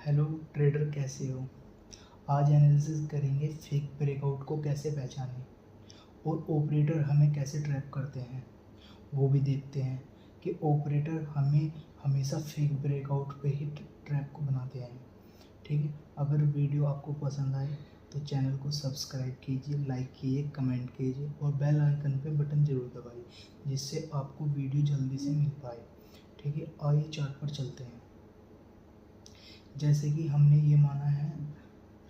Hello trader, कैसे हो। आज एनालिसिस करेंगे फेक ब्रेकआउट को कैसे पहचानें और ऑपरेटर हमें कैसे ट्रैप करते हैं। वो भी देखते हैं कि ऑपरेटर हमें हमेशा फेक ब्रेकआउट पे ही ट्रैप को बनाते हैं। ठीक है, अगर वीडियो आपको पसंद आए तो चैनल को सब्सक्राइब कीजिए, लाइक कीजिए, कमेंट कीजिए और बेल आइकन पे बटन ज़रूर दबाइए जिससे आपको वीडियो जल्दी से मिल पाए। ठीक है, आइए चार्ट पर चलते हैं। जैसे कि हमने ये माना है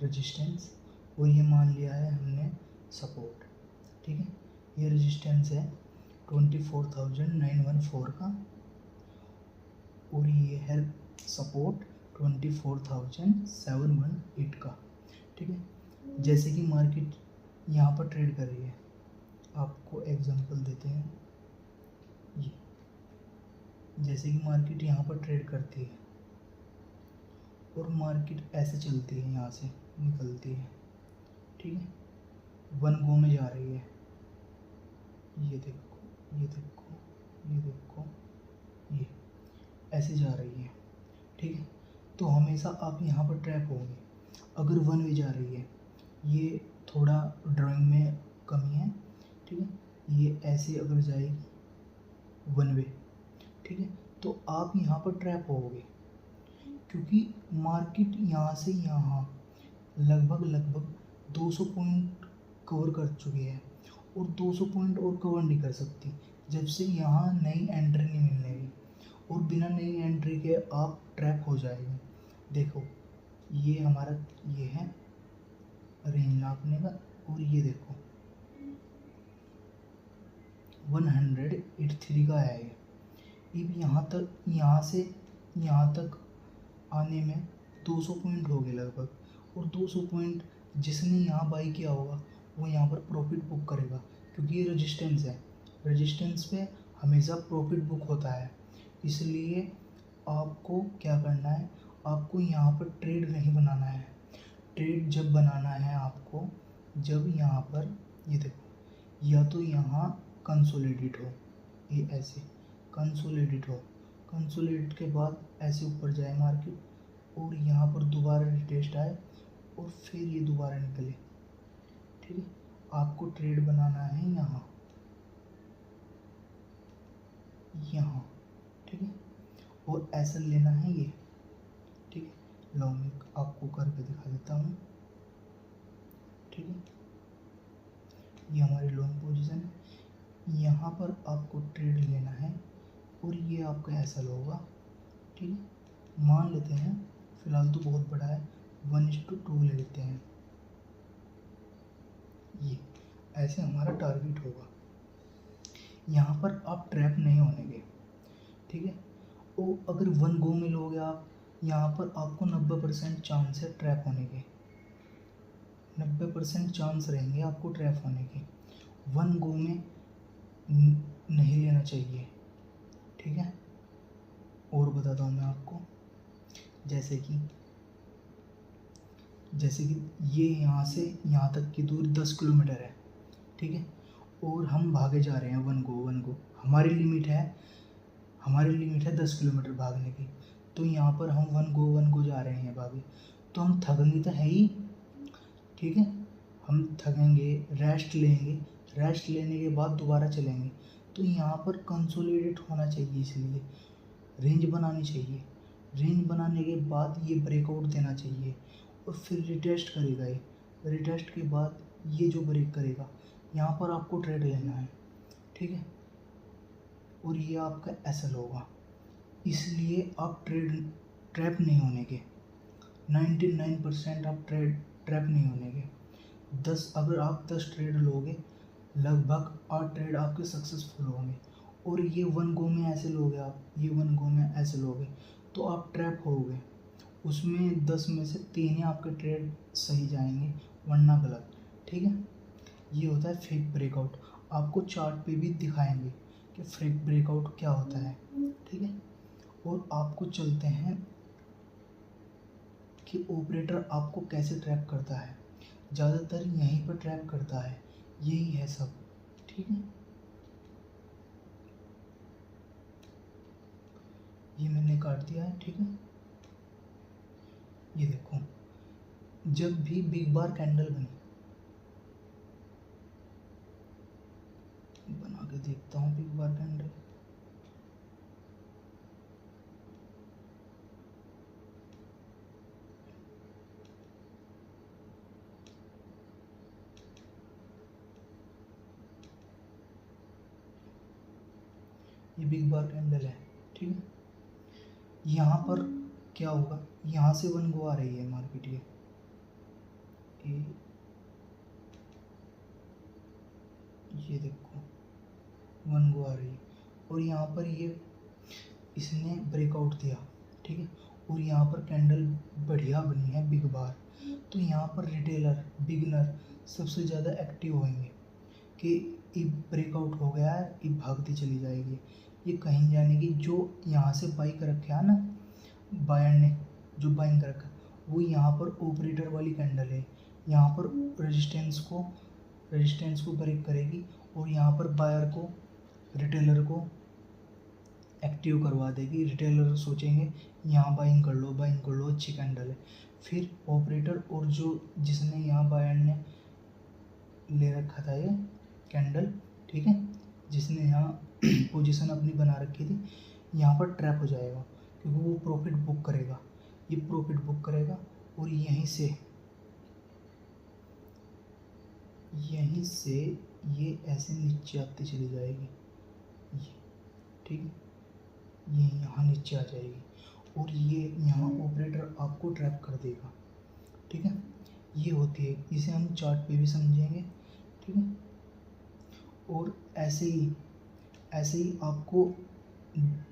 रेजिस्टेंस और ये मान लिया है हमने सपोर्ट। ठीक है, ये रेजिस्टेंस है 24,914 का और ये है सपोर्ट 24,718 का। ठीक है, जैसे कि मार्केट यहाँ पर ट्रेड कर रही है, आपको एग्जांपल देते हैं। ये जैसे कि मार्केट यहाँ पर ट्रेड करती है और मार्केट ऐसे चलती है, यहाँ से निकलती है। ठीक है, वन गो में जा रही है। ये देखो, ये देखो, ये देखो, ये ऐसे जा रही है। ठीक है, तो हमेशा आप यहाँ पर ट्रैप होंगे अगर वन वे जा रही है। ये थोड़ा ड्राइंग में कमी है। ठीक है, ये ऐसे अगर जाएगी वन वे, ठीक है, तो आप यहाँ पर ट्रैप होगे क्योंकि मार्केट यहाँ से यहाँ लगभग 200 पॉइंट कवर कर चुकी है और 200 पॉइंट और कवर नहीं कर सकती जब से यहाँ नई एंट्री नहीं मिलने की। और बिना नई एंट्री के आप ट्रैप हो जाएंगे। देखो, ये हमारा ये है रेंज नापने का और ये देखो 183 का है ये भी यहाँ से यहाँ तक आने में 200 पॉइंट हो गए लगभग। और 200 पॉइंट जिसने यहाँ बाई किया होगा वो यहाँ पर प्रॉफिट बुक करेगा क्योंकि ये रेजिस्टेंस है। रेजिस्टेंस पे हमेशा प्रॉफिट बुक होता है। इसलिए आपको क्या करना है, आपको यहाँ पर ट्रेड नहीं बनाना है। ट्रेड जब बनाना है आपको, जब यहाँ पर ये देखो, या तो यहाँ कंसोलिडेट हो, ये ऐसे कंसोलिडेट हो, कंसोलिडेट के बाद ऐसे ऊपर जाए मार्केट और यहाँ पर दोबारा रिटेस्ट आए और फिर ये दोबारा निकले। ठीक है, आपको ट्रेड बनाना है यहाँ यहाँ। ठीक है, और ऐसा लेना है ये। ठीक है, लो मैं आपको करके दिखा देता हूँ। ठीक है, ये हमारी लॉन्ग पोजीशन है। यहाँ पर आपको ट्रेड लेना है और ये आपका ऐसा होगा। ठीक है, मान लेते हैं फिलहाल तो बहुत बड़ा है, 1:2 ले लेते हैं। ये ऐसे हमारा टारगेट होगा। यहाँ पर आप ट्रैप नहीं होने के। ठीक है, और अगर वन गो में लोगे आप, यहाँ पर आपको 90% चांस है ट्रैप होने के। 90% चांस रहेंगे आपको ट्रैप होने के। वन गो में नहीं लेना चाहिए। ठीक है, और बताता हूँ मैं आपको। जैसे कि ये यहाँ से यहाँ तक की दूरी 10 किलोमीटर है। ठीक है, और हम भागे जा रहे हैं वन गो। हमारी लिमिट है 10 किलोमीटर भागने की। तो यहाँ पर हम वन गो जा रहे हैं भागे, तो हम थकेंगे तो है ही। ठीक है, हम थकेंगे, रेस्ट लेंगे, रेस्ट लेने के बाद दोबारा चलेंगे। तो यहाँ पर कंसोलिडेट होना चाहिए, इसलिए रेंज बनानी चाहिए। रेंज बनाने के बाद ये ब्रेकआउट देना चाहिए और फिर रिटेस्ट करेगा। ये रिटेस्ट के बाद ये जो ब्रेक करेगा, यहाँ पर आपको ट्रेड लेना है। ठीक है, और ये आपका एसएल होगा। इसलिए आप ट्रैप नहीं होने के। 99% आप ट्रैप नहीं होने के। अगर आप 10 ट्रेड लोगे, लगभग 8 ट्रेड आपके सक्सेसफुल होंगे। और ये वन गो में ऐसे लोगे आप, ये वन गो में ऐसे लोगे तो आप ट्रैप होगे। उसमें 10 में से 3 ही आपके ट्रेड सही जाएंगे वरना गलत। ठीक है, ये होता है फेक ब्रेकआउट। आपको चार्ट पे भी दिखाएंगे कि फेक ब्रेकआउट क्या होता है। ठीक है, और आपको चलते हैं कि ऑपरेटर आपको कैसे ट्रैप करता है। ज़्यादातर यहीं पर ट्रैप करता है, यही है सब। ठीक है, ये मैंने काट दिया है। ठीक है, ये देखो, जब भी बिग बार कैंडल बनी, बना के देखता हूँ बिग बार कैंडल। ये बिग बार कैंडल है, ठीक है। यहाँ पर क्या होगा, यहाँ से वन गो आ रही है मार्केट, ये देखो वन गो आ रही है, और यहाँ पर ये इसने ब्रेकआउट दिया, ठीक है, और यहाँ पर कैंडल बढ़िया बनी है बिग बार। तो यहाँ पर रिटेलर बिगनर सबसे ज़्यादा एक्टिव होंगे कि ये ब्रेकआउट हो गया है, ये भागती चली जाएगी, ये कहीं जाने की। जो यहाँ से बाई कर रखा है ना, बायर ने जो बाइंग कर रखा, वो यहाँ पर ऑपरेटर वाली कैंडल है, यहाँ पर रेजिस्टेंस को ब्रेक करेगी, और यहाँ पर बायर को, रिटेलर को एक्टिव करवा देगी। रिटेलर सोचेंगे यहाँ बाइंग कर लो, अच्छी कैंडल है। फिर ऑपरेटर और जो जिसने यहाँ बायर ने ले रखा था ये कैंडल, ठीक है, जिसने यहाँ पोजीशन अपनी बना रखी थी, यहाँ पर ट्रैप हो जाएगा, क्योंकि वो प्रॉफिट बुक करेगा, ये प्रॉफिट बुक करेगा, और यहीं से ये ऐसे नीचे आती चली जाएगी, ये, ठीक है, ये यहाँ नीचे आ जाएगी, और ये यहाँ ऑपरेटर आपको ट्रैप कर देगा, ठीक है। ये होती है, इसे हम चार्ट पे भी समझेंगे, ठीक है। और ऐसे ही आपको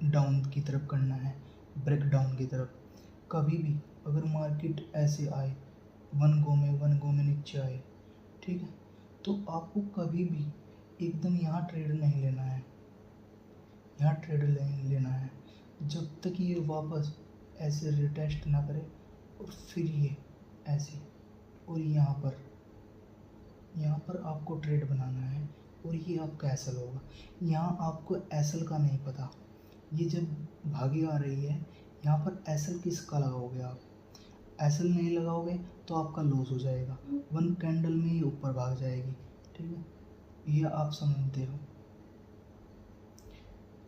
डाउन की तरफ करना है, ब्रेक डाउन की तरफ। कभी भी अगर मार्केट ऐसे आए, वन गो में नीचे आए, ठीक है, तो आपको कभी भी एकदम यहाँ ट्रेड नहीं लेना है, यहाँ ट्रेड नहीं लेना है जब तक ये वापस ऐसे रिटेस्ट ना करे, और फिर ये ऐसे, और यहाँ पर आपको ट्रेड बनाना है, और ये आपका एसएल होगा। यहाँ आपको एसएल का नहीं पता, ये जब भागी आ रही है, यहाँ पर एसएल किसका लगाओगे आप, एसएल नहीं लगाओगे तो आपका लॉस हो जाएगा, वन कैंडल में ही ऊपर भाग जाएगी, ठीक है। ये आप समझते हो,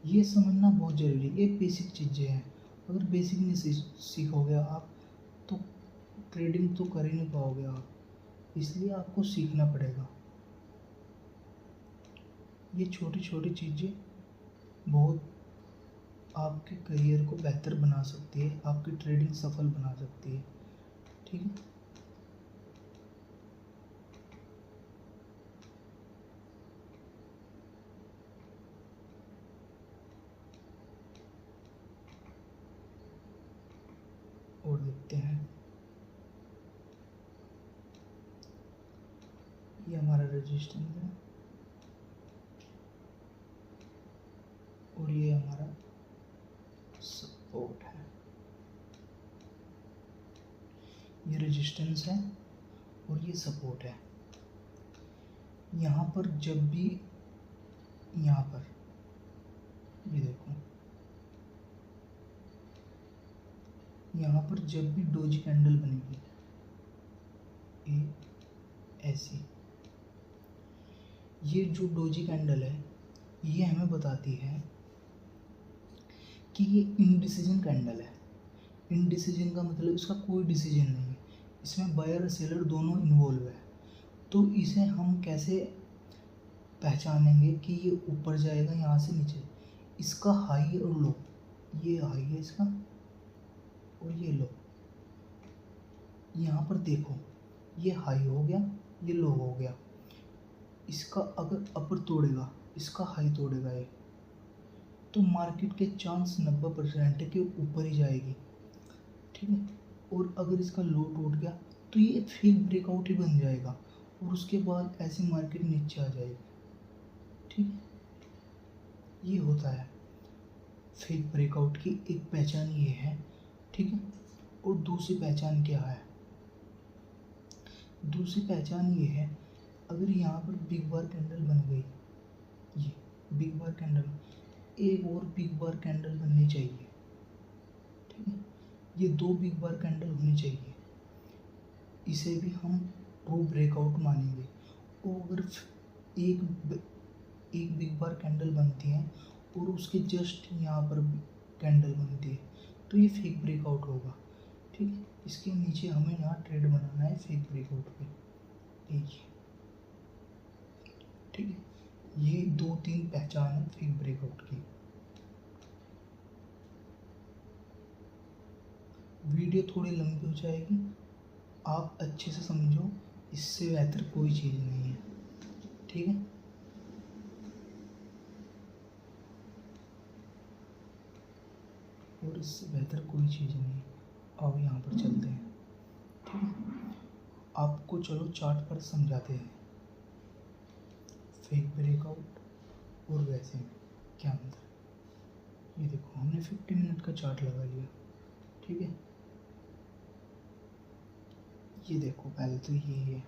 ये समझना बहुत ज़रूरी है, ये बेसिक चीज़ें हैं। अगर बेसिक नहीं सीखोगे आप तो ट्रेडिंग तो कर ही नहीं पाओगे आप, इसलिए आपको सीखना पड़ेगा। ये छोटी छोटी चीज़ें बहुत आपके करियर को बेहतर बना सकती है, आपकी ट्रेडिंग सफल बना सकती है, ठीक है। और देखते हैं, ये हमारा रेजिस्टेंस है, और ये हमारा सपोर्ट है। ये रेजिस्टेंस है और ये सपोर्ट है। यहाँ पर जब भी, यहाँ पर ये देखो, यहाँ पर जब भी डोजी कैंडल बनेगी, ये ऐसी, ये जो डोजी कैंडल है, ये हमें बताती है कि ये इनडिसीजन कैंडल है। इनडिसीजन का मतलब इसका कोई डिसीजन नहीं है, इसमें बायर और सेलर दोनों इन्वॉल्व है। तो इसे हम कैसे पहचानेंगे कि ये ऊपर जाएगा यहाँ से नीचे? इसका हाई और लो, ये हाई है इसका और ये लो। यहाँ पर देखो, ये हाई हो गया, ये लो हो गया। इसका अगर अपर तोड़ेगा, इसका हाई तोड़ेगा ये, तो मार्केट के चांस 90% के ऊपर ही जाएगी, ठीक है। और अगर इसका लो टूट गया तो ये फेक ब्रेकआउट ही बन जाएगा, और उसके बाद ऐसी मार्केट नीचे आ जाएगी, ठीक है। ये होता है फेक ब्रेकआउट की एक पहचान, ये है, ठीक है। और दूसरी पहचान क्या है? दूसरी पहचान ये है, अगर यहाँ पर बिग बार कैंडल बन गई, ये बिग बार कैंडल, एक और बिग बार कैंडल बननी चाहिए, ठीक है। ये 2 बिग बार कैंडल होनी चाहिए, इसे भी हम ट्रू ब्रेकआउट मानेंगे। और अगर एक बिग बार कैंडल बनती है और उसके जस्ट यहाँ पर कैंडल बनती है तो ये फेक ब्रेकआउट होगा। ठीक है, इसके नीचे हमें यहाँ ट्रेड बनाना है फेक ब्रेकआउट पे। देखिए, ठीक है, ये 2-3 पहचान है फेक ब्रेकआउट की। वीडियो थोड़ी लंबी हो जाएगी, आप अच्छे से समझो, इससे बेहतर कोई चीज़ नहीं है। ठीक है, और इससे बेहतर कोई चीज़ नहीं है। अब यहाँ पर चलते हैं। ठीक है, आपको चलो चार्ट पर समझाते हैं फेक ब्रेकआउट और वैसे में क्या अंतर। ये देखो, हमने 50 मिनट का चार्ट लगा लिया। ठीक है, ये देखो, पहले तो ये है,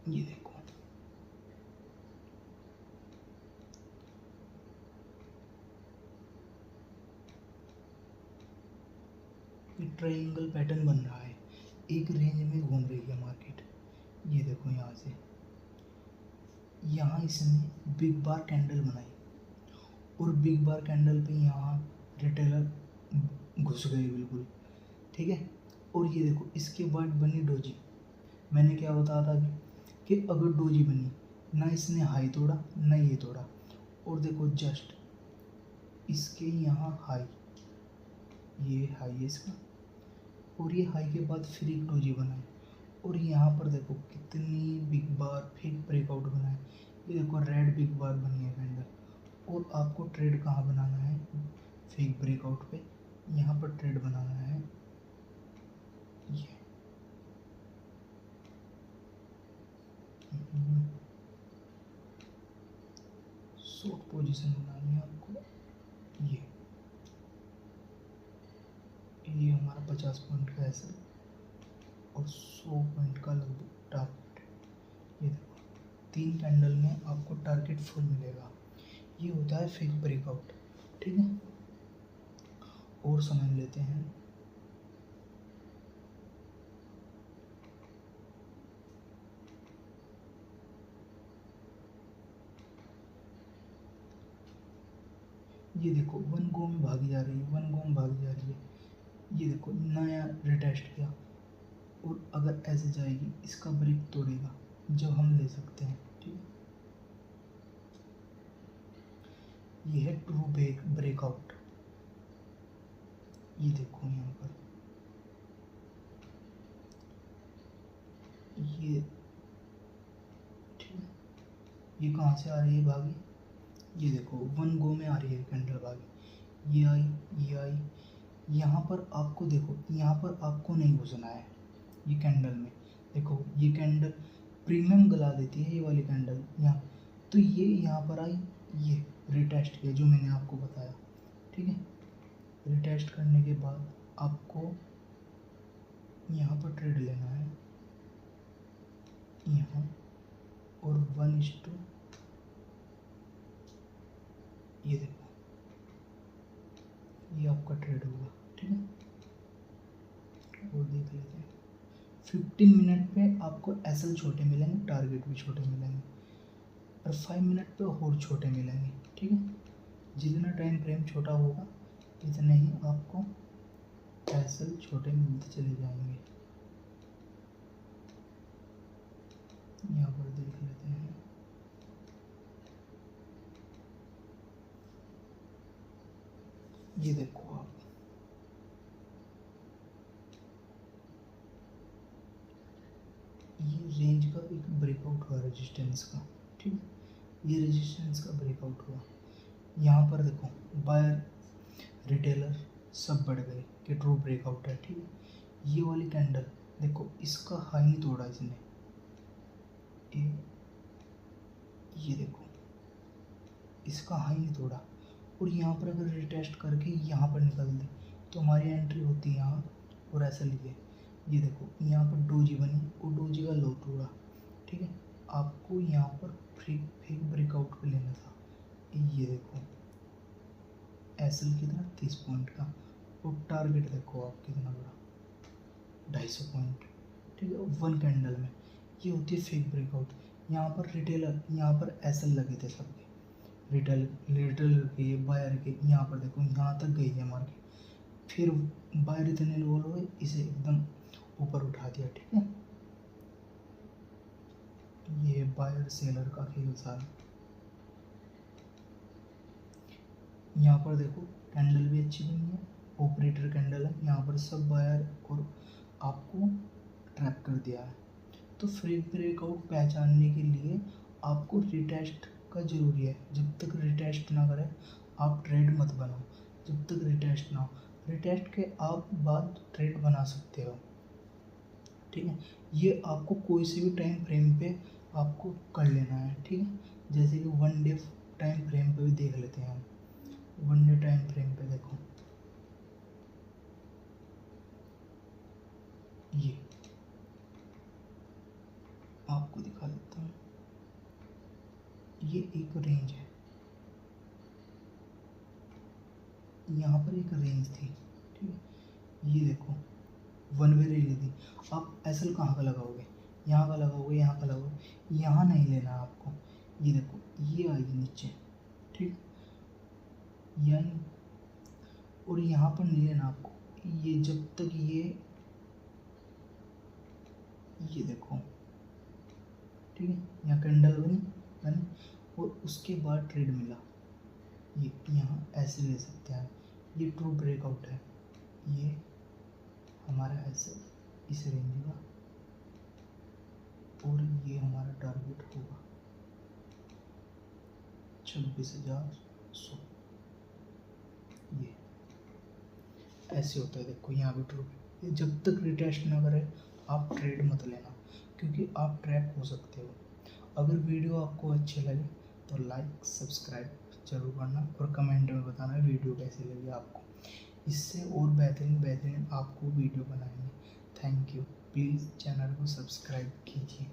ये देखो, ये ट्रायंगल पैटर्न बन रहा है, एक रेंज में घूम रही है मार्केट। ये देखो, यहाँ से यहाँ इसने बिग बार कैंडल बनाई और बिग बार कैंडल पे यहाँ रिटेलर घुस गए बिल्कुल। ठीक है, और ये देखो, इसके बाद बनी डोजी। मैंने क्या बताया था अभी कि अगर डोजी बनी ना, इसने हाई तोड़ा ना ये तोड़ा, और देखो जस्ट इसके यहाँ हाई, ये हाई है इसका, और ये हाई के बाद फिर एक डोजी बना है, और यहाँ पर देखो कितनी बिग बार फेक ब्रेकआउट बना है। ये देखो, रेड बिग बार बनी है कैंडल। और आपको ट्रेड कहाँ बनाना है? फेक ब्रेकआउट पे यहाँ पर ट्रेड बनाना है। ये शॉर्ट पोजीशन बनानी है आपको। ये हमारा 50 पॉइंट का ऐसा और 100 पॉइंट का लगभग टारगेट। ये देखो, 3 कैंडल में आपको टारगेट फुल मिलेगा। ये होता है फेक ब्रेकआउट। ठीक है, और समझ लेते हैं। ये देखो, वन गो में भागी जा रही है, वन गो में भागी जा रही है। ये देखो, नया रिटेस्ट किया, और अगर ऐसे जाएगी इसका ब्रेक तोड़ेगा जब हम ले सकते हैं। ठीक है, ये है ट्रू ब्रेकआउट। ये देखो यहाँ पर, ये ठीक है, ये कहाँ से आ रही है भागी? ये देखो, वन गो में आ रही है कैंडल भागी, ये आई, ये आई। यहाँ पर आपको देखो, यहाँ पर आपको नहीं घुसना है ये कैंडल में। देखो, ये कैंडल प्रीमियम गला देती है, ये वाली कैंडल यहाँ। तो ये यहाँ पर आई, ये रिटेस्ट किया जो मैंने आपको बताया। ठीक है, रिटेस्ट करने के बाद आपको यहाँ पर ट्रेड लेना है, यहाँ, और 1:2। ये देखो, ये आपका ट्रेड होगा। ठीक है, और देख लेते हैं। 15 मिनट पे आपको एसएल छोटे मिलेंगे, टारगेट भी छोटे मिलेंगे, और 5 मिनट पे और छोटे मिलेंगे। ठीक है, जितना टाइम फ्रेम छोटा होगा इतने ही आपको एसएल छोटे मिलते चले जाएंगे। यहाँ पर देख लेते हैं। ये देखो आप, ये रेंज का एक ब्रेकआउट हुआ रेजिस्टेंस का। ठीक है, ये रेजिस्टेंस का ब्रेकआउट हुआ। यहाँ पर देखो, बायर रिटेलर सब बढ़ गए कि ट्रू ब्रेकआउट है। ठीक है, ये वाली कैंडल देखो, इसका हाई नहीं तोड़ा इसने, ये देखो, इसका हाई नहीं तोड़ा, और यहाँ पर अगर रिटेस्ट करके यहाँ पर निकल दे तो हमारी एंट्री होती है यहाँ, और ऐसा लिए। ये देखो, यहाँ पर डोजी बनी और डोजी का लो तोड़ा। ठीक है, आपको यहाँ पर फेक ब्रेकआउट एसएल कितना 30 पॉइंट का, और टारगेट देखो आप कितना बड़ा 250 पॉइंट। ठीक है, 1 कैंडल में। ये होती है फेक ब्रेकआउट। यहाँ पर रिटेलर, यहाँ पर एसएल लगे थे सबके, रिटेलर के, बायर के। यहाँ पर देखो यहाँ तक गई है मार्केट, फिर बायर इतने लोग हुए, इसे एकदम ऊपर उठा दिया। ठीक है, ये बायर सेलर का खेल सारा। यहाँ पर देखो कैंडल भी अच्छी बनी है, ऑपरेटर कैंडल है, यहाँ पर सब बायर और आपको ट्रैप कर दिया है। तो फ्री ब्रेकआउट पहचानने के लिए आपको रिटेस्ट का जरूरी है। जब तक रिटेस्ट ना करें आप ट्रेड मत बनाओ, जब तक रिटेस्ट ना हो। रिटेस्ट के आप बाद ट्रेड बना सकते हो। ठीक है, ये आपको कोई से भी टाइम फ्रेम पे आपको कर लेना है। ठीक है, जैसे कि 1 डे टाइम फ्रेम पे भी देख लेते हैं हम। 1 डे टाइम फ्रेम पे देखो, ये आपको दिखा देता हूँ। ये एक रेंज है, यहाँ पर एक रेंज थी। ठीक है, ये देखो 1 वे रैली थी। आप एसएल कहाँ का लगाओगे, यहाँ का लगाओगे, यहाँ का लगाओगे, यहाँ नहीं लेना आपको। ये देखो ये आएगी नीचे। ठीक, यानी और यहाँ पर नहीं लेना आपको। ये जब तक ये देखो, ठीक है, यहाँ कैंडल बनी और उसके बाद ट्रेड मिला, ये यहाँ ऐसे ले सकते हैं। ये ट्रू ब्रेकआउट है, ये हमारा ऐसे इस रेंज का, और ये हमारा टारगेट होगा 26,100। ये ऐसे होता है, देखो यहाँ भी ट्रू। ये जब तक रिटेस्ट ना करे आप ट्रेड मत लेना, क्योंकि आप ट्रैप हो सकते हो। अगर वीडियो आपको अच्छे लगे तो लाइक सब्सक्राइब जरूर करना, और कमेंट में बताना वीडियो कैसी लगी आपको। इससे और बेहतरीन आपको वीडियो बनाएंगे। थैंक यू, प्लीज़ चैनल को सब्सक्राइब कीजिए।